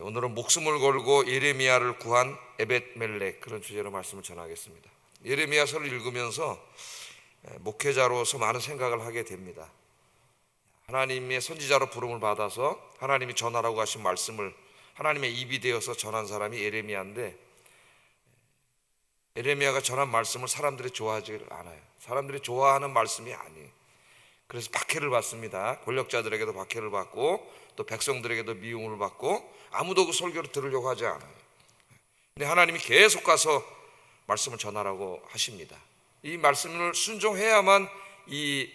오늘은 목숨을 걸고 예레미야를 구한 에벳멜렉, 그런 주제로 말씀을 전하겠습서를 읽으면서 목회자로서 많은 생각을 하게 됩니다. 하나님의 선지자로 부름을 받아서 하나님이 전하라고 하신 말씀을 하나님의 입이 되어서 전한 사람이 예레미야인데, 예레미야가 전한 말씀을 사람들이 좋아하지 않아요. 사람들이 좋아하는 말씀이 아니에요. 그래서 박해를 받습니다. 권력자들에게도 박해를 받고 또 백성들에게도 미움을 받고 아무도 그 설교를 들으려고 하지 않아요. 근데 하나님이 계속 가서 말씀을 전하라고 하십니다. 이 말씀을 순종해야만 이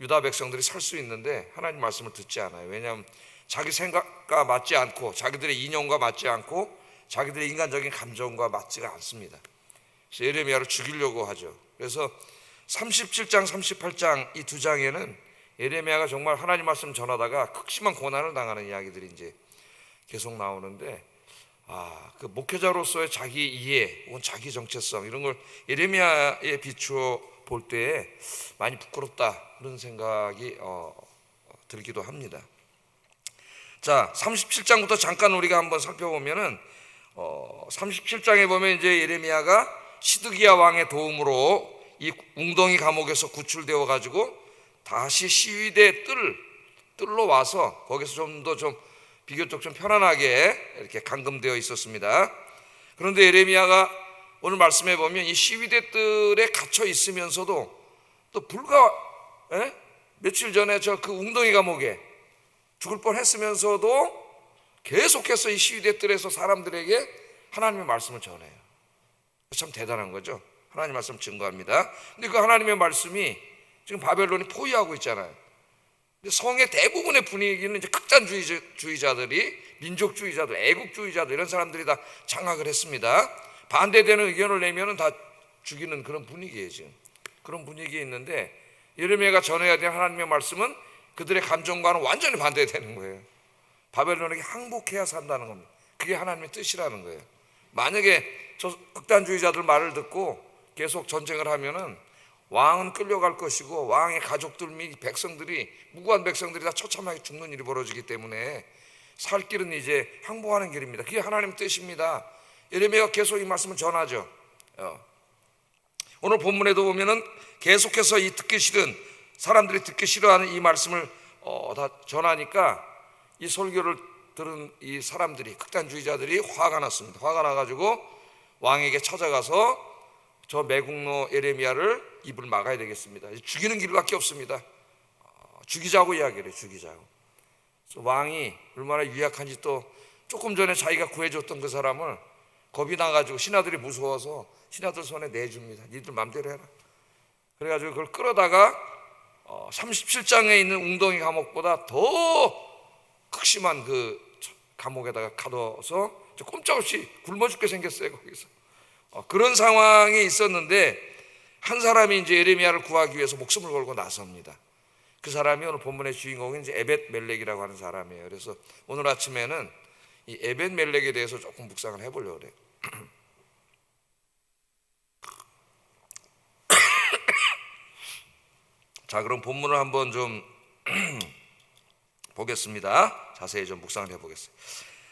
유다 백성들이 살 수 있는데 하나님 말씀을 듣지 않아요. 왜냐하면 자기 생각과 맞지 않고 자기들의 이념과 맞지 않고 자기들의 인간적인 감정과 맞지가 않습니다. 그래서 예레미야를 죽이려고 하죠. 그래서 37장, 38장 이 두 장에는 예레미야가 정말 하나님 말씀 전하다가 극심한 고난을 당하는 이야기들이 이제 계속 나오는데, 그 목회자로서의 자기 이해 혹은 자기 정체성 이런 걸 예레미야에 비추어 볼 때에 많이 부끄럽다 그런 생각이 들기도 합니다. 자, 37장부터 잠깐 우리가 한번 살펴보면은 37장에 보면 이제 예레미야가 시드기야 왕의 도움으로 이 웅덩이 감옥에서 구출되어 가지고 다시 시위대 뜰로 와서 거기서 좀 더 비교적 좀 편안하게 이렇게 감금되어 있었습니다. 그런데 예레미야가 오늘 말씀해 보면 이 시위대 뜰에 갇혀 있으면서도 또 불과 며칠 전에 저 그 웅덩이 감옥에 죽을 뻔했으면서도 계속해서 이 시위대 뜰에서 사람들에게 하나님의 말씀을 전해요. 참 대단한 거죠. 하나님 말씀 증거합니다. 근데 그 하나님의 말씀이 지금 바벨론이 포위하고 있잖아요. 성의 대부분의 분위기는 이제 극단주의자들이, 민족주의자들, 애국주의자들 이런 사람들이 다 장악을 했습니다. 반대되는 의견을 내면은 다 죽이는 그런 분위기예요. 지금 그런 분위기에 있는데 예레미야가 전해야 될 하나님의 말씀은 그들의 감정과는 완전히 반대되는 거예요. 바벨론에게 항복해야 산다는 겁니다. 그게 하나님의 뜻이라는 거예요. 만약에 저 극단주의자들 말을 듣고 계속 전쟁을 하면은 왕은 끌려갈 것이고 왕의 가족들 및 백성들이, 무고한 백성들이 다 처참하게 죽는 일이 벌어지기 때문에 살 길은 이제 항복하는 길입니다. 그게 하나님의 뜻입니다. 예레미야가 계속 이 말씀을 전하죠. 오늘 본문에도 보면은 계속해서 이 사람들이 듣기 싫어하는 이 말씀을 다 전하니까 이 설교를 들은 이 사람들이, 극단주의자들이 화가 났습니다. 화가 나가지고 왕에게 찾아가서 저 매국노 예레미야를 입을 막아야 되겠습니다. 죽이는 길밖에 없습니다. 죽이자고 이야기를 해요. 죽이자고. 그래서 왕이 얼마나 유약한지, 또 조금 전에 자기가 구해줬던 그 사람을 겁이 나가지고 신하들이 무서워서 신하들 손에 내줍니다. 니들 맘대로 해라. 그래가지고 그걸 끌어다가 37장에 있는 웅덩이 감옥보다 더 극심한 그 감옥에다가 가둬서 꼼짝없이 굶어 죽게 생겼어요. 거기서 그런 상황이 있었는데 한 사람이 이제 예레미야를 구하기 위해서 목숨을 걸고 나섭니다. 그 사람이 오늘 본문의 주인공은 이제 에벳멜렉이라고 하는 사람이에요. 그래서 오늘 아침에는 이 에벳멜렉에 대해서 조금 묵상을 해보려고 그래요. 자, 그럼 본문을 한번 좀 보겠습니다. 자세히 좀 묵상을 해보겠습니다.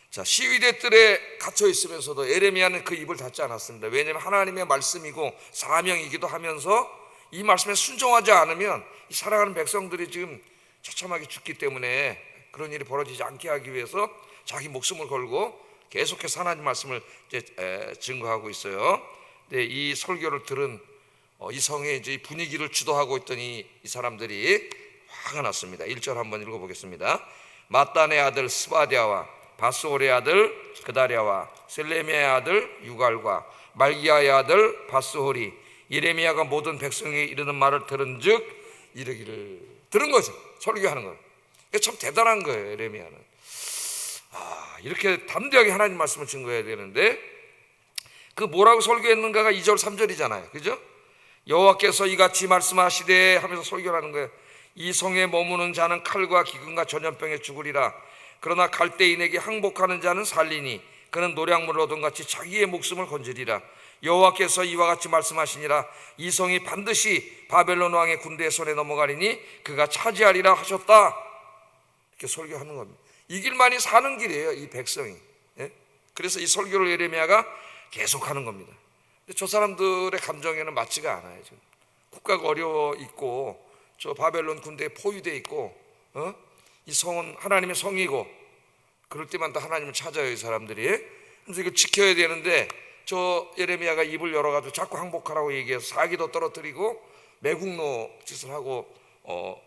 자, 시위대 뜰에 갇혀 있으면서도 예레미야는 그 입을 닫지 않았습니다. 왜냐하면 하나님의 말씀이고 사명이기도 하면서 이 말씀에 순종하지 않으면 이 사랑하는 백성들이 지금 처참하게 죽기 때문에 그런 일이 벌어지지 않게 하기 위해서 자기 목숨을 걸고 계속해서 하나님 말씀을 이제 증거하고 있어요. 근데 이 설교를 들은 이 성의 이제 분위기를 주도하고 있던 이 사람들이 화가 났습니다. 1절 한번 읽어보겠습니다. 마단의 아들 스바디아와 바스홀의 아들 그다랴와 셀레미의 아들 유갈과 말기야의 아들 바스홀이 예레미야가 모든 백성에게 이르는 말을 들은즉 이르기를, 들은 거죠. 설교하는 거. 이게 참 대단한 거예요. 예레미야는 이렇게 담대하게 하나님 말씀을 증거해야 되는데 그 뭐라고 설교했는가가 2절 3절이잖아요. 그죠? 여호와께서 이같이 말씀하시되 하면서 설교를 하는 거예요. 이 성에 머무는 자는 칼과 기근과 전염병에 죽으리라. 그러나 갈대인에게 항복하는 자는 살리니 그는 노량물을 얻은 같이 자기의 목숨을 건지리라. 여호와께서 이와 같이 말씀하시니라. 이 성이 반드시 바벨론 왕의 군대의 손에 넘어가리니 그가 차지하리라 하셨다. 이렇게 설교하는 겁니다. 이 길만이 사는 길이에요. 이 백성이. 그래서 이 설교를 예레미야가 계속하는 겁니다. 근데 저 사람들의 감정에는 맞지가 않아요. 지금 국가가 어려워 있고 저 바벨론 군대에 포위돼 있고 이 성은 하나님의 성이고 그럴 때마다 하나님을 찾아요, 이 사람들이. 그래서 이거 지켜야 되는데 저 예레미야가 입을 열어가지고 자꾸 항복하라고 얘기해서 사기도 떨어뜨리고 매국노 짓을 하고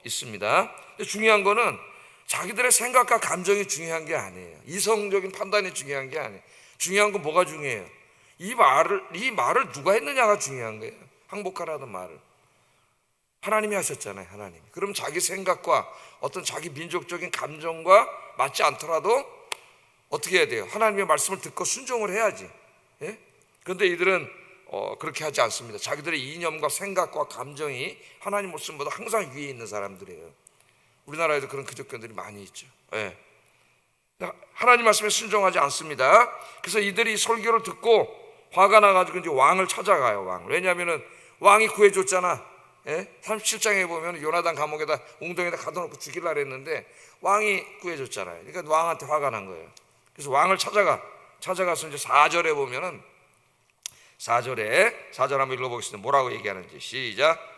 있습니다. 근데 중요한 거는 자기들의 생각과 감정이 중요한 게 아니에요. 이성적인 판단이 중요한 게 아니에요. 중요한 건 뭐가 중요해요? 이 말을 누가 했느냐가 중요한 거예요. 항복하라는 말을 하나님이 하셨잖아요. 하나님. 그럼 자기 생각과 어떤 자기 민족적인 감정과 맞지 않더라도 어떻게 해야 돼요? 하나님의 말씀을 듣고 순종을 해야지. 예? 그런데 이들은 그렇게 하지 않습니다. 자기들의 이념과 생각과 감정이 하나님 말씀보다 항상 위에 있는 사람들이에요. 우리나라에도 그런 기독교인들이 많이 있죠. 예. 하나님 말씀에 순종하지 않습니다. 그래서 이들이 설교를 듣고 화가 나가지고 이제 왕을 찾아가요. 왕을. 왜냐하면은 왕이 구해줬잖아. 예? 37장에 보면 요나단 감옥에다 웅덩이에다 가둬놓고 죽이려고 했는데 왕이 구해줬잖아요. 그러니까 왕한테 화가 난 거예요. 그래서 왕을 찾아가서 이제 4절에 보면은 4절 한번 읽어보겠습니다. 뭐라고 얘기하는지. 시작.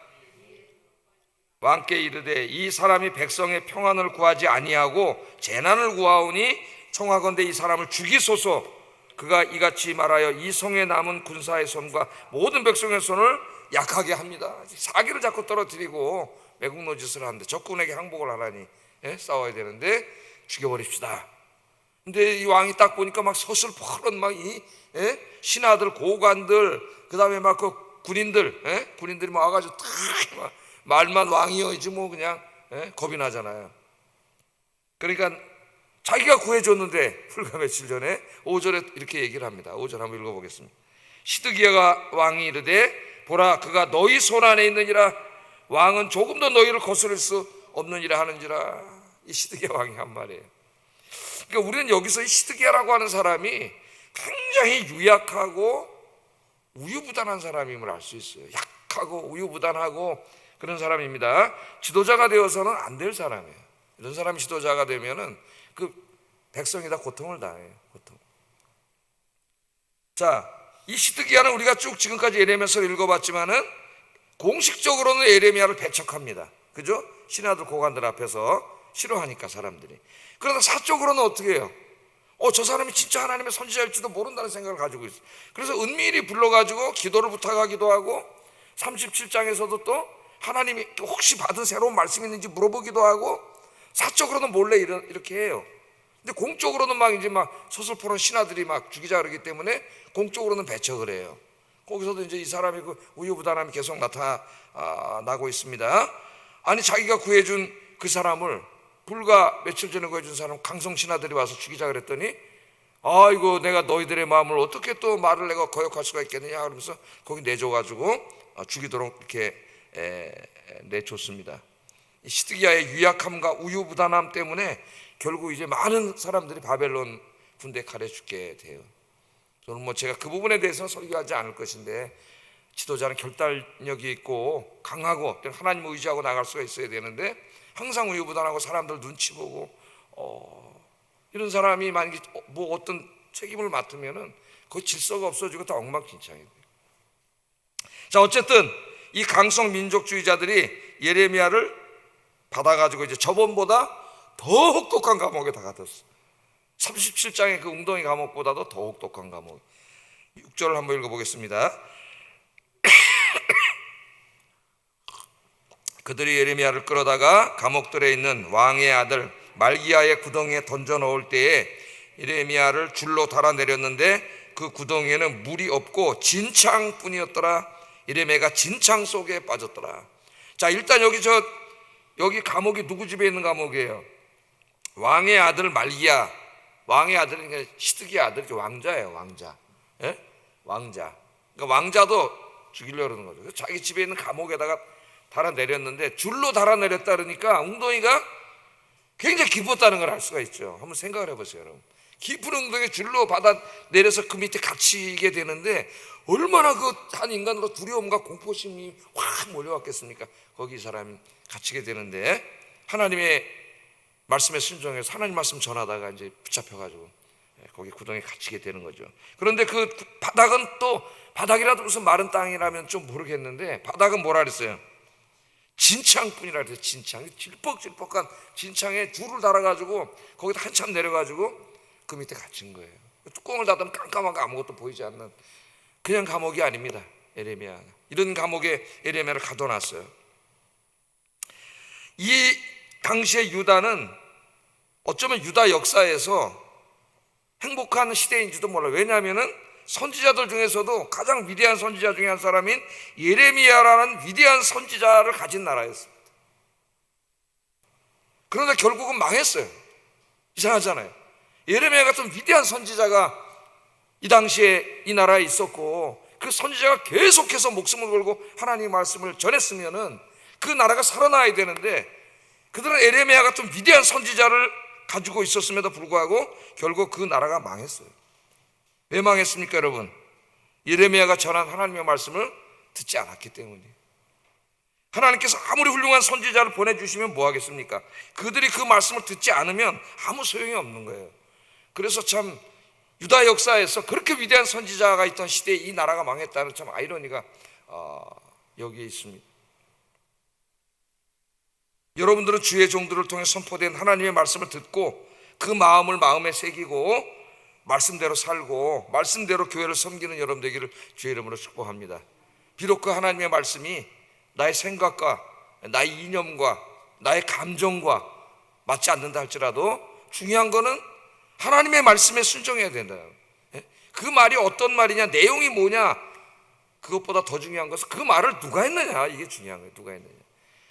왕께 이르되 이 사람이 백성의 평안을 구하지 아니하고 재난을 구하오니 청하건대 이 사람을 죽이소서. 그가 이같이 말하여 이 성에 남은 군사의 손과 모든 백성의 손을 약하게 합니다. 사기를 자꾸 떨어뜨리고 매국노 짓을 하는데 적군에게 항복을 하라니 싸워야 되는데 죽여버립시다. 근데 이 왕이 딱 보니까 막 서슬퍼런 막 이 신하들 고관들 그다음에 막 그 군인들이 막 와가지고 탁 말만 왕이여지 뭐 그냥 겁이 나잖아요. 그러니까 자기가 구해줬는데 불과 며칠 전에 5절에 이렇게 얘기를 합니다. 5절 한번 읽어보겠습니다. 시드기야가 왕이 이르되 보라 그가 너희 손 안에 있느니라 왕은 조금도 너희를 거스를 수 없느니라 하는지라. 이 시드기야 왕이 한 말이에요. 그러니까 우리는 여기서 이 시드기야라고 하는 사람이 굉장히 유약하고 우유부단한 사람임을 알 수 있어요. 약하고 우유부단하고 그런 사람입니다. 지도자가 되어서는 안 될 사람이에요. 이런 사람이 지도자가 되면은 그 백성이 다 고통을 당해요. 고통. 자, 이 시드기야는 우리가 쭉 지금까지 예레미야서를 읽어봤지만은 공식적으로는 예레미야를 배척합니다. 그죠? 신하들 고관들 앞에서 싫어하니까 사람들이. 그러나 사적으로는 어떻게 해요? 저 사람이 진짜 하나님의 선지자일지도 모른다는 생각을 가지고 있어요. 그래서 은밀히 불러가지고 기도를 부탁하기도 하고 37장에서도 또 하나님이 혹시 받은 새로운 말씀이 있는지 물어보기도 하고 사적으로는 몰래 이렇게 해요. 근데 공적으로는 막 이제 막 서슬퍼런 신하들이 막 죽이자 그러기 때문에 공적으로는 배척을 해요. 거기서도 이제 이 사람이 그 우유부단함이 계속 나타나고 있습니다. 아니 자기가 구해준 그 사람을 불과 며칠 전에 구해준 사람 강성 신하들이 와서 죽이자 그랬더니 아이고 내가 너희들의 마음을 어떻게 또 말을 내가 거역할 수가 있겠느냐 그러면서 거기 내줘가지고 죽이도록 이렇게 내줬습니다. 이 시드기야의 유약함과 우유부단함 때문에 결국 이제 많은 사람들이 바벨론 군대에 칼에 죽게 돼요. 저는 뭐 제가 그 부분에 대해서 설교하지 않을 것인데 지도자는 결단력이 있고 강하고 하나님을 의지하고 나갈 수가 있어야 되는데 항상 우유부단하고 사람들 눈치 보고 이런 사람이 만약에 뭐 어떤 책임을 맡으면은 거의 질서가 없어지고 다 엉망진창이 돼요. 자, 어쨌든 이 강성 민족주의자들이 예레미야를 받아가지고 이제 저번보다 더 혹독한 감옥에 다 가뒀어. 37장의 그 웅덩이 감옥보다도 더 혹독한 감옥. 6절을 한번 읽어보겠습니다. 그들이 예레미야를 끌어다가 감옥들에 있는 왕의 아들 말기야의 구덩이에 던져 넣을 때에 예레미야를 줄로 달아내렸는데 그 구덩이에는 물이 없고 진창뿐이었더라. 예레미야가 진창 속에 빠졌더라. 자, 일단 여기 감옥이 누구 집에 있는 감옥이에요? 왕의 아들 말기야. 왕의 아들은 시드기야 아들, 왕자예요. 왕자. 예? 왕자. 그러니까 왕자도 죽이려고 그러는 거죠. 자기 집에 있는 감옥에다가 달아내렸는데 줄로 달아내렸다 그러니까 웅덩이가 굉장히 깊었다는 걸 알 수가 있죠. 한번 생각을 해보세요, 여러분. 깊은 웅덩이에 줄로 받아내려서 그 밑에 갇히게 되는데 얼마나 그 한 인간으로 두려움과 공포심이 확 몰려왔겠습니까? 거기 이 사람이 갇히게 되는데 하나님의 말씀에 순종해서 하나님 말씀 전하다가 이제 붙잡혀가지고 거기 구덩이에 갇히게 되는 거죠. 그런데 그 바닥은 또 바닥이라도 무슨 마른 땅이라면 좀 모르겠는데 바닥은 뭐라 그랬어요? 진창뿐이라 그랬어요. 진창, 질퍽질퍽한 진창에 줄을 달아가지고 거기다 한참 내려가지고 그 밑에 갇힌 거예요. 뚜껑을 닫으면 깜깜하고 아무것도 보이지 않는 그냥 감옥이 아닙니다. 에레미야가 이런 감옥에 에레미야를 가둬놨어요. 이 당시의 유다는 어쩌면 유다 역사에서 행복한 시대인지도 몰라요. 왜냐하면 선지자들 중에서도 가장 위대한 선지자 중에 한 사람인 예레미야라는 위대한 선지자를 가진 나라였습니다. 그런데 결국은 망했어요. 이상하잖아요. 예레미야 같은 위대한 선지자가 이 당시에 이 나라에 있었고 그 선지자가 계속해서 목숨을 걸고 하나님의 말씀을 전했으면은 그 나라가 살아나야 되는데 그들은 예레미야 같은 위대한 선지자를 가지고 있었음에도 불구하고 결국 그 나라가 망했어요. 왜 망했습니까, 여러분? 예레미야가 전한 하나님의 말씀을 듣지 않았기 때문이에요. 하나님께서 아무리 훌륭한 선지자를 보내주시면 뭐 하겠습니까? 그들이 그 말씀을 듣지 않으면 아무 소용이 없는 거예요. 그래서 참 유다 역사에서 그렇게 위대한 선지자가 있던 시대에 이 나라가 망했다는 참 아이러니가 여기에 있습니다. 여러분들은 주의 종들을 통해 선포된 하나님의 말씀을 듣고 그 마음을 마음에 새기고 말씀대로 살고 말씀대로 교회를 섬기는 여러분 되기를 주의 이름으로 축복합니다. 비록 그 하나님의 말씀이 나의 생각과 나의 이념과 나의 감정과 맞지 않는다 할지라도 중요한 거는 하나님의 말씀에 순종해야 된다. 그 말이 어떤 말이냐, 내용이 뭐냐, 그것보다 더 중요한 것은 그 말을 누가 했느냐, 이게 중요한 거예요. 누가 했느냐.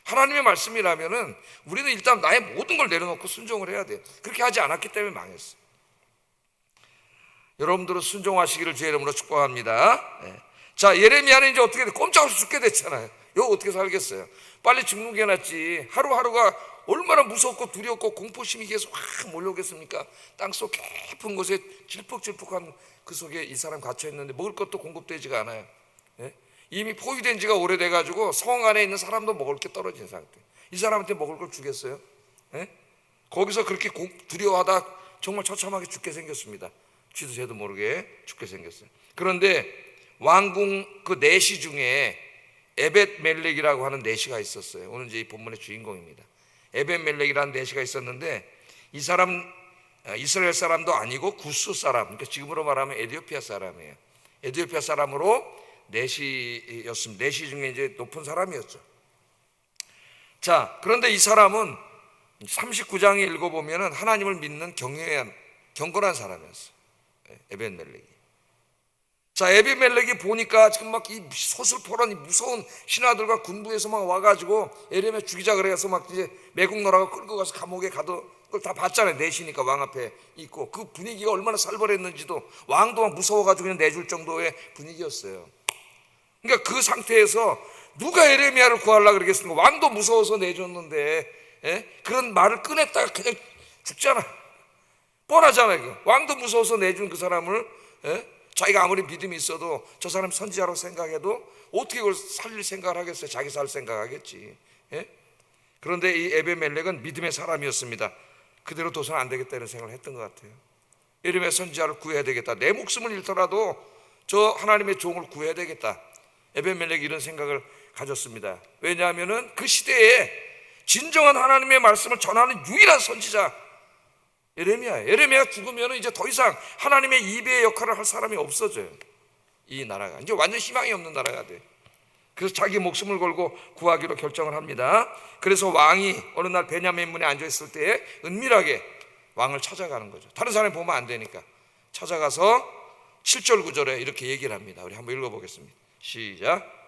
하나님의 말씀이라면은 우리는 일단 나의 모든 걸 내려놓고 순종을 해야 돼요. 그렇게 하지 않았기 때문에 망했어요. 여러분들은 순종하시기를 주의 이름으로 축복합니다. 자, 예레미야는 이제 어떻게 돼? 꼼짝없이 죽게 됐잖아요. 이거 어떻게 살겠어요? 빨리 죽는 게 낫지. 하루하루가 얼마나 무섭고 두렵고 공포심이 계속 확 몰려오겠습니까? 땅속 깊은 곳에 질퍽질퍽한 그 속에 이 사람 갇혀 있는데 먹을 것도 공급되지가 않아요. 이미 포위된 지가 오래돼가지고 성 안에 있는 사람도 먹을 게 떨어진 상태. 이 사람한테 먹을 걸 주겠어요? 거기서 그렇게 두려워하다 정말 처참하게 죽게 생겼습니다. 쥐도 새도 모르게 죽게 생겼어요. 그런데 왕궁 그 내시 중에 에벳 멜렉이라고 하는 내시가 있었어요. 오늘 이제 이 본문의 주인공입니다. 에벳 멜렉이라는 내시가 있었는데 이 사람 이스라엘 사람도 아니고 구스 사람, 그러니까 지금으로 말하면 에티오피아 사람이에요. 에티오피아 사람으로 내시였습니다. 내시 중에 이제 높은 사람이었죠. 자, 그런데 이 사람은 39장에 읽어보면 하나님을 믿는 경건한 사람이었어요. 에벳멜렉이. 자, 에벳멜렉이 보니까 지금 막 이 소슬포란 이 무서운 신하들과 군부에서 막 와가지고 에레미야 죽이자 그래서 막 이제 매국노라고 끌고 가서 감옥에 가도 그걸 다 봤잖아요. 내시니까 왕 앞에 있고 그 분위기가 얼마나 살벌했는지도 왕도 막 무서워가지고 그냥 내줄 정도의 분위기였어요. 그러니까 그 상태에서 누가 에레미야를 구하려고 그러겠습니까? 왕도 무서워서 내줬는데 그런 말을 꺼냈다가 그냥 죽잖아. 뻔하잖아요. 왕도 무서워서 내준 그 사람을 자기가 아무리 믿음이 있어도 저 사람 선지자라고 생각해도 어떻게 그걸 살릴 생각을 하겠어요? 자기 살 생각하겠지. 그런데 이 에벳멜렉은 믿음의 사람이었습니다. 그대로 둬서는 안 되겠다 이런 생각을 했던 것 같아요. 예레미야 선지자를 구해야 되겠다. 내 목숨을 잃더라도 저 하나님의 종을 구해야 되겠다. 에벳멜렉이 이런 생각을 가졌습니다. 왜냐하면 그 시대에 진정한 하나님의 말씀을 전하는 유일한 선지자 예레미야예요. 예레미야가 죽으면 이제 더 이상 하나님의 이배의 역할을 할 사람이 없어져요. 이 나라가 이제 완전 희망이 없는 나라가 돼. 그래서 자기 목숨을 걸고 구하기로 결정을 합니다. 그래서 왕이 어느 날 베냐민 문에 앉아 있을 때 은밀하게 왕을 찾아가는 거죠. 다른 사람이 보면 안 되니까 찾아가서 7절 9절에 이렇게 얘기를 합니다. 우리 한번 읽어보겠습니다. 시작.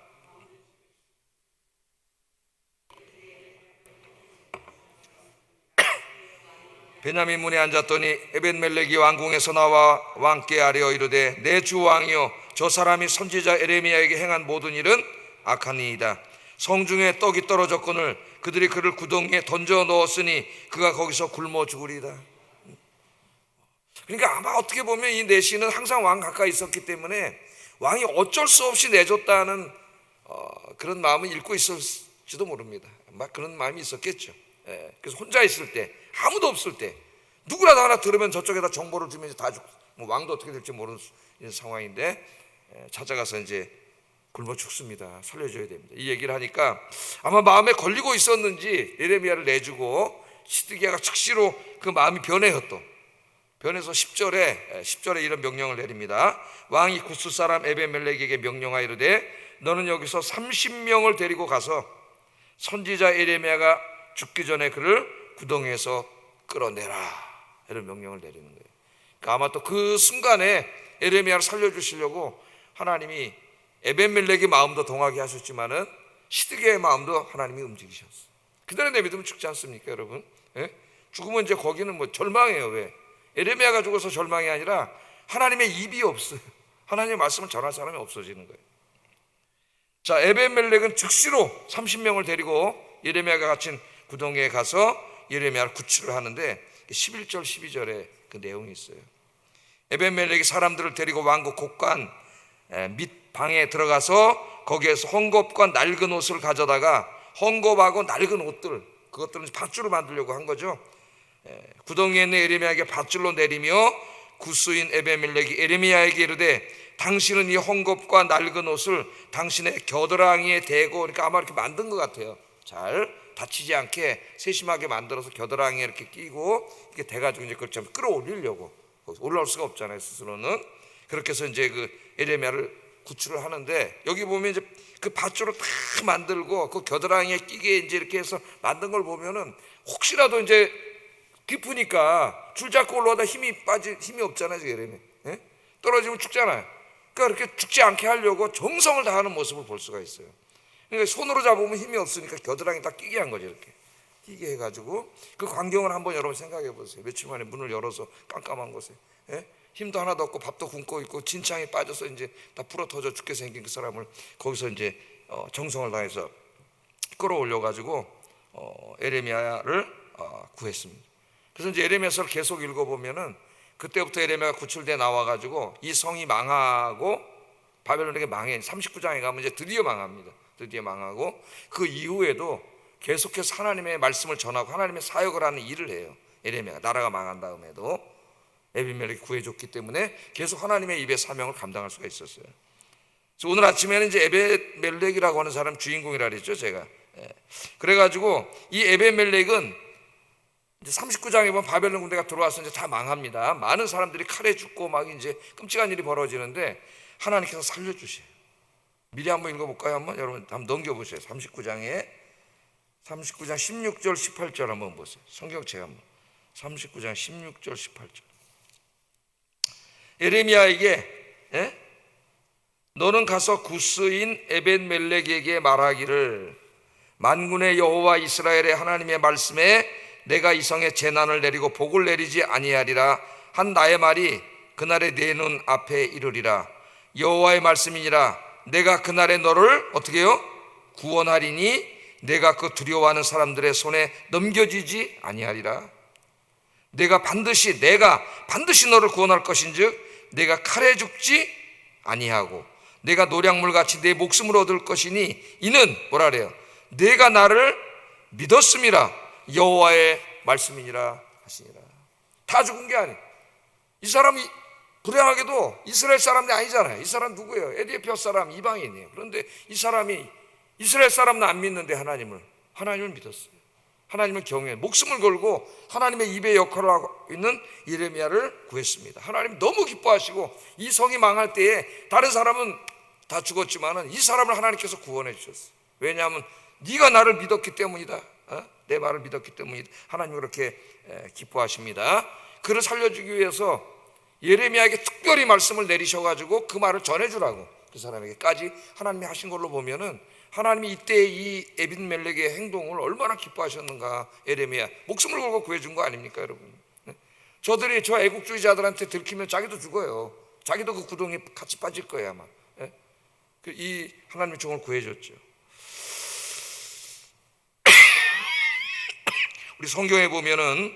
베냐민 문에 앉았더니 에벳멜렉이 왕궁에서 나와 왕께 아뢰어 이르되 내 주 왕이여 저 사람이 선지자 에레미야에게 행한 모든 일은 악한 이이다. 성중에 떡이 떨어졌거늘 그들이 그를 구덩이에 던져 넣었으니 그가 거기서 굶어 죽으리다. 그러니까 아마 어떻게 보면 이 내시는 항상 왕 가까이 있었기 때문에 왕이 어쩔 수 없이 내줬다는 그런 마음을 읽고 있을지도 모릅니다. 막 그런 마음이 있었겠죠. 그래서 혼자 있을 때 아무도 없을 때 누구라도 하나 들으면 저쪽에다 정보를 주면 이제 다 죽고, 뭐 왕도 어떻게 될지 모르는 상황인데 찾아가서 이제 굶어 죽습니다. 살려줘야 됩니다. 이 얘기를 하니까 아마 마음에 걸리고 있었는지 예레미야를 내주고 시드기야가 즉시로 그 마음이 변해요. 또 변해서 10절에 이런 명령을 내립니다. 왕이 구스 사람 에벤멜렉에게 명령하여 이르되 너는 여기서 30명을 데리고 가서 선지자 예레미야가 죽기 전에 그를 구덩이에서 끌어내라, 이런 명령을 내리는 거예요. 그러니까 아마 또 그 순간에 예레미야를 살려주시려고 하나님이 에벤멜렉의 마음도 동하게 하셨지만은 시드기야의 마음도 하나님이 움직이셨어요. 그대로 내비두면 죽지 않습니까, 여러분? 예? 죽으면 이제 거기는 뭐 절망이에요. 왜? 예레미야가 죽어서 절망이 아니라 하나님의 입이 없어요. 하나님의 말씀을 전할 사람이 없어지는 거예요. 자, 에벤멜렉은 즉시로 30명을 데리고 예레미야가 갇힌 구덩이에 가서 예레미야를 구출을 하는데 11절 12절에 그 내용이 있어요. 에벤멜렉이 사람들을 데리고 왕국 곳간 밑 방에 들어가서 거기에서 헝겊과 낡은 옷을 가져다가 헝겊하고 낡은 옷들, 그것들은 밧줄로 만들려고 한 거죠. 구덩이에 있는 예레미야에게 밧줄로 내리며 구스인 에벤멜렉이 예레미야에게 이르되 당신은 이 헝겊과 낡은 옷을 당신의 겨드랑이에 대고, 그러니까 아마 이렇게 만든 것 같아요. 잘 다치지 않게 세심하게 만들어서 겨드랑이에 이렇게 끼고 이렇게 대가지고 이제 그걸 좀 끌어올리려고, 올라올 수가 없잖아요, 스스로는. 그렇게 해서 이제 그 예레미야를 구출을 하는데, 여기 보면 이제 그 밧줄을 다 만들고 그 겨드랑이에 끼게 이제 이렇게 해서 만든 걸 보면은 혹시라도 이제 깊으니까 줄 잡고 올라가다 힘이 없잖아요, 예레미야. 예? 떨어지면 죽잖아요. 그러니까 이렇게 죽지 않게 하려고 정성을 다하는 모습을 볼 수가 있어요. 그러니까 손으로 잡으면 힘이 없으니까 겨드랑이 다 끼게 한 거죠. 이렇게 끼게 해가지고 그 광경을 한번 여러분 생각해 보세요. 며칠 만에 문을 열어서 깜깜한 곳에, 예? 힘도 하나도 없고 밥도 굶고 있고 진창에 빠져서 이제 다 불어 터져 죽게 생긴 그 사람을 거기서 이제 정성을 다해서 끌어올려가지고 예레미야를 구했습니다. 그래서 이제 예레미야서를 계속 읽어보면은 그때부터 예레미야가 구출돼 나와가지고 이 성이 망하고 바벨론에게 망해 39장에 가면 이제 드디어 망합니다. 드디어 망하고 그 이후에도 계속해서 하나님의 말씀을 전하고 하나님의 사역을 하는 일을 해요. 예레미야가 나라가 망한 다음에도 에벤멜렉이 구해줬기 때문에 계속 하나님의 입의 사명을 감당할 수가 있었어요. 그래서 오늘 아침에는 이제 에벤멜렉이라고 하는 사람 주인공이라 그랬죠, 제가. 그래가지고 이 에벤멜렉은 이제 39장에 보면 바벨론 군대가 들어와서 이제 다 망합니다. 많은 사람들이 칼에 죽고 막 이제 끔찍한 일이 벌어지는데 하나님께서 살려주셔요. 미리 한번 읽어볼까요? 여러분 한번 넘겨보세요. 39장 16절 18절 한번 보세요. 성경책 한번 39장 16절 18절. 예레미야에게 너는 가서 구스인 에벤멜렉에게 말하기를 만군의 여호와 이스라엘의 하나님의 말씀에 내가 이 성에 재난을 내리고 복을 내리지 아니하리라 한 나의 말이 그날에 내 눈 앞에 이르리라. 여호와의 말씀이니라. 내가 그날에 너를 어떻게 해요? 구원하리니 내가 그 두려워하는 사람들의 손에 넘겨지지 아니하리라. 내가 반드시 너를 구원할 것인즉 내가 칼에 죽지 아니하고 내가 노량물같이 내 목숨을 얻을 것이니 이는 뭐라 그래요? 내가 나를 믿었음이라 여호와의 말씀이니라 하시니라. 다 죽은 게 아니에요. 이 사람이 불행하게도 이스라엘 사람이 아니잖아요. 이 사람 누구예요? 에디오피아 사람, 이방인이에요. 그런데 이 사람이 이스라엘 사람은 안 믿는데 하나님을 믿었어요. 하나님을 경외해 목숨을 걸고 하나님의 입의 역할을 하고 있는 예레미야를 구했습니다. 하나님 너무 기뻐하시고 이 성이 망할 때에 다른 사람은 다 죽었지만은 이 사람을 하나님께서 구원해 주셨어요. 왜냐하면 네가 나를 믿었기 때문이다. 내 말을 믿었기 때문이다. 하나님 그렇게 기뻐하십니다. 그를 살려주기 위해서 예레미야에게 특별히 말씀을 내리셔가지고 그 말을 전해주라고 그 사람에게까지 하나님이 하신 걸로 보면은 하나님이 이때 이 에벤멜렉의 행동을 얼마나 기뻐하셨는가. 예레미야 목숨을 걸고 구해준 거 아닙니까, 여러분? 저 애국주의자들한테 들키면 자기도 죽어요. 자기도 그 구덩이에 같이 빠질 거예요 아마. 이 하나님의 종을 구해줬죠. 우리 성경에 보면은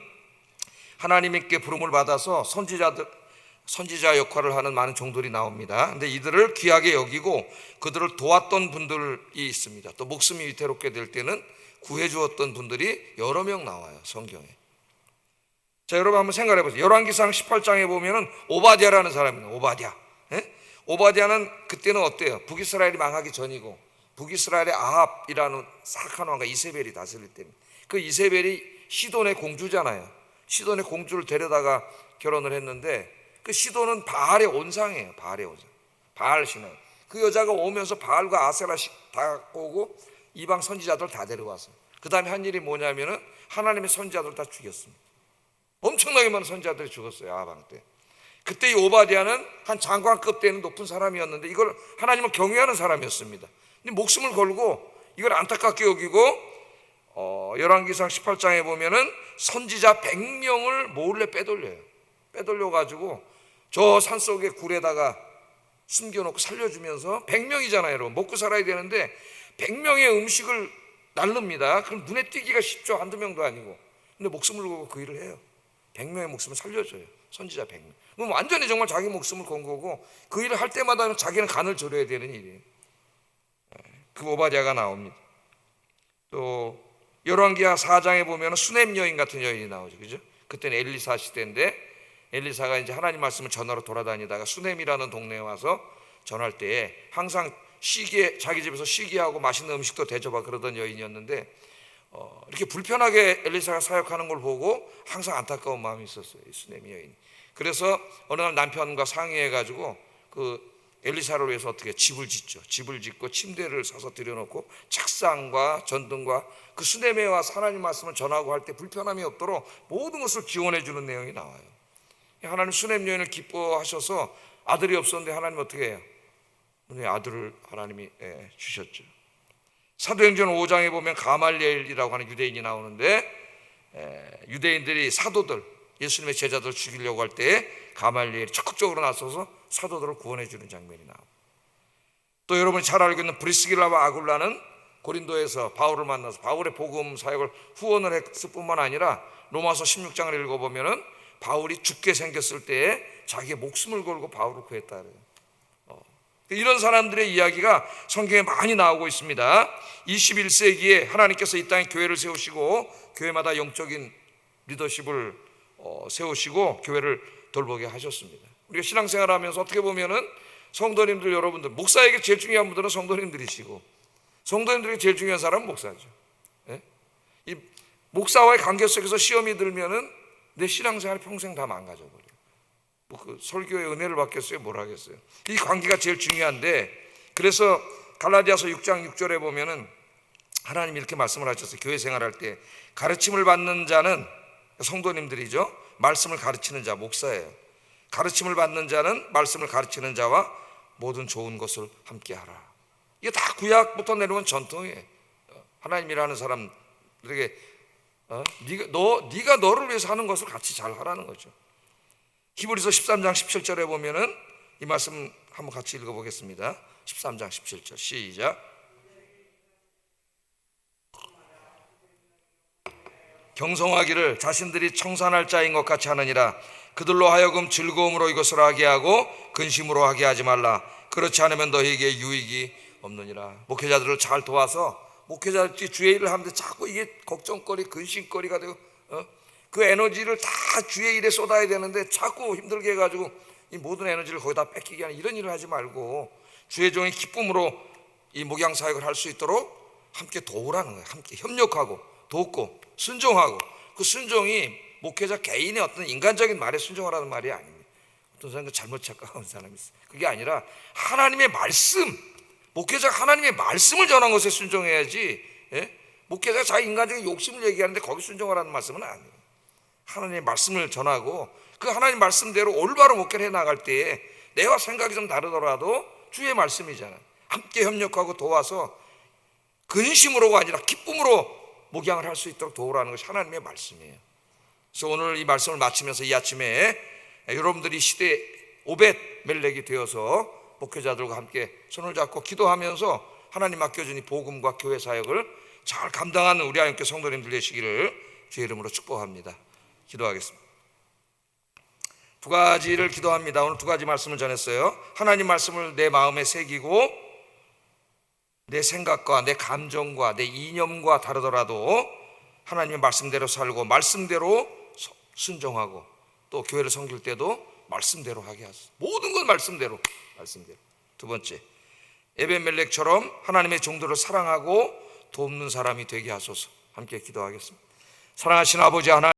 하나님께 부름을 받아서 선지자 역할을 하는 많은 종들이 나옵니다. 근데 이들을 귀하게 여기고 그들을 도왔던 분들이 있습니다. 또 목숨이 위태롭게 될 때는 구해주었던 분들이 여러 명 나와요, 성경에. 자, 여러분 한번 생각해 보세요. 열왕기상 18장에 보면은 오바댜라는 사람입니다. 오바댜. 예? 오바댜는 그때는 어때요? 북이스라엘이 망하기 전이고 북이스라엘의 아합이라는 사악한 왕과 이세벨이 다스릴 때입니다. 그 이세벨이 시돈의 공주잖아요. 시돈의 공주를 데려다가 결혼을 했는데 그 시돈은 바알의 온상이에요. 바알의 온상. 바알 신앙. 그 여자가 오면서 바알과 아세라 다 오고 이방 선지자들 다 데려왔어요. 그 다음에 한 일이 뭐냐면은 하나님의 선지자들 다 죽였습니다. 엄청나게 많은 선지자들이 죽었어요. 아방 때. 그때 이 오바댜는 한 장관급 되는 높은 사람이었는데 이걸 하나님을 경외하는 사람이었습니다. 근데 목숨을 걸고 이걸 안타깝게 여기고 열왕기상 18장에 보면은 선지자 100명을 몰래 빼돌려요. 빼돌려가지고 저 산속의 굴에다가 숨겨놓고 살려주면서 100명이잖아요 여러분. 먹고 살아야 되는데 100명의 음식을 날릅니다. 그럼 눈에 띄기가 쉽죠. 한두 명도 아니고. 근데 목숨을 걸고 그 일을 해요. 100명의 목숨을 살려줘요. 선지자 100명. 그럼 완전히 정말 자기 목숨을 건 거고 그 일을 할 때마다 자기는 간을 졸여야 되는 일이에요. 그 오바댜가 나옵니다. 또 열왕기하 4장에 보면 수넴 여인 같은 여인이 나오죠. 그죠? 그때는 엘리사 시대인데 엘리사가 이제 하나님 말씀을 전하러 돌아다니다가 수넴이라는 동네에 와서 전할 때에 항상 자기 집에서 쉬게하고 맛있는 음식도 대접하고 그러던 여인이었는데 이렇게 불편하게 엘리사가 사역하는 걸 보고 항상 안타까운 마음이 있었어요. 이 수넴 여인. 그래서 어느 날 남편과 상의해가지고 그 엘리사를 위해서 어떻게 집을 짓죠. 집을 짓고 침대를 사서 들여놓고 책상과 전등과 그 수넴에 와서 하나님 말씀을 전하고 할 때 불편함이 없도록 모든 것을 지원해 주는 내용이 나와요. 하나님 수넴 여인을 기뻐하셔서 아들이 없었는데 하나님 어떻게 해요? 아들을 하나님이 주셨죠. 사도행전 5장에 보면 가말리엘이라고 하는 유대인이 나오는데 유대인들이 사도들 예수님의 제자들 죽이려고 할 때 가말리엘이 적극적으로 나서서 사도들을 구원해 주는 장면이 나옵니다. 또 여러분이 잘 알고 있는 브리스길라와 아굴라는 고린도에서 바울을 만나서 바울의 복음 사역을 후원을 했을 뿐만 아니라 로마서 16장을 읽어보면은 바울이 죽게 생겼을 때에 자기의 목숨을 걸고 바울을 구했다 그래요. 이런 사람들의 이야기가 성경에 많이 나오고 있습니다. 21세기에 하나님께서 이 땅에 교회를 세우시고 교회마다 영적인 리더십을 세우시고 교회를 돌보게 하셨습니다. 우리가 신앙생활 하면서 어떻게 보면은 성도님들 여러분들, 목사에게 제일 중요한 분들은 성도님들이시고 성도님들에게 제일 중요한 사람은 목사죠. 이 목사와의 관계 속에서 시험이 들면은 내 신앙생활 평생 다 망가져버려요. 그 설교의 은혜를 받겠어요? 뭘 하겠어요? 이 관계가 제일 중요한데 그래서 갈라디아서 6장 6절에 보면은 하나님이 이렇게 말씀을 하셨어요. 교회 생활할 때 가르침을 받는 자는 성도님들이죠. 말씀을 가르치는 자 목사예요. 가르침을 받는 자는 말씀을 가르치는 자와 모든 좋은 것을 함께 하라. 이게 다 구약부터 내려온 전통이에요. 하나님이라는 사람들에게 네가 너를 위해서 하는 것을 같이 잘 하라는 거죠. 히브리서 13장 17절에 보면은 이 말씀 한번 같이 읽어보겠습니다. 13장 17절 시작. 경성하기를 자신들이 청산할 자인 것 같이 하느니라. 그들로 하여금 즐거움으로 이것을 하게 하고 근심으로 하게 하지 말라. 그렇지 않으면 너희에게 유익이 없느니라. 목회자들을 잘 도와서 목회자들이 주의 일을 하는데 자꾸 이게 걱정거리 근심거리가 되고 그 에너지를 다 주의 일에 쏟아야 되는데 자꾸 힘들게 해가지고 이 모든 에너지를 거기다 뺏기게 하는 이런 일을 하지 말고 주의 종의 기쁨으로 이 목양 사역을 할 수 있도록 함께 도우라는 거예요. 함께 협력하고 돕고 순종하고 그 순종이 목회자 개인의 어떤 인간적인 말에 순종하라는 말이 아닙니다. 어떤 사람은 잘못 착각하는 사람이 있어요. 그게 아니라 하나님의 말씀, 목회자가 하나님의 말씀을 전한 것에 순종해야지 목회자가 자기 인간적인 욕심을 얘기하는데 거기 순종하라는 말씀은 아니에요. 하나님의 말씀을 전하고 그 하나님 말씀대로 올바로 목회를 해나갈 때에 내와 생각이 좀 다르더라도 주의 말씀이잖아요. 함께 협력하고 도와서 근심으로가 아니라 기쁨으로 목양을 할 수 있도록 도우라는 것이 하나님의 말씀이에요. 그래서 오늘 이 말씀을 마치면서 이 아침에 여러분들이 시대 오벳 멜렉이 되어서 목회자들과 함께 손을 잡고 기도하면서 하나님 맡겨준 이 복음과 교회 사역을 잘 감당하는 우리 하나님께 성도님들 되시기를 주의 이름으로 축복합니다. 기도하겠습니다. 두 가지를 기도합니다. 오늘 두 가지 말씀을 전했어요. 하나님 말씀을 내 마음에 새기고 내 생각과 내 감정과 내 이념과 다르더라도 하나님의 말씀대로 살고 말씀대로 순종하고 또 교회를 섬길 때도 말씀대로 하게 하소서. 모든 건 말씀대로. 두 번째, 에벤멜렉처럼 하나님의 종들을 사랑하고 돕는 사람이 되게 하소서. 함께 기도하겠습니다. 사랑하신 아버지 하나님,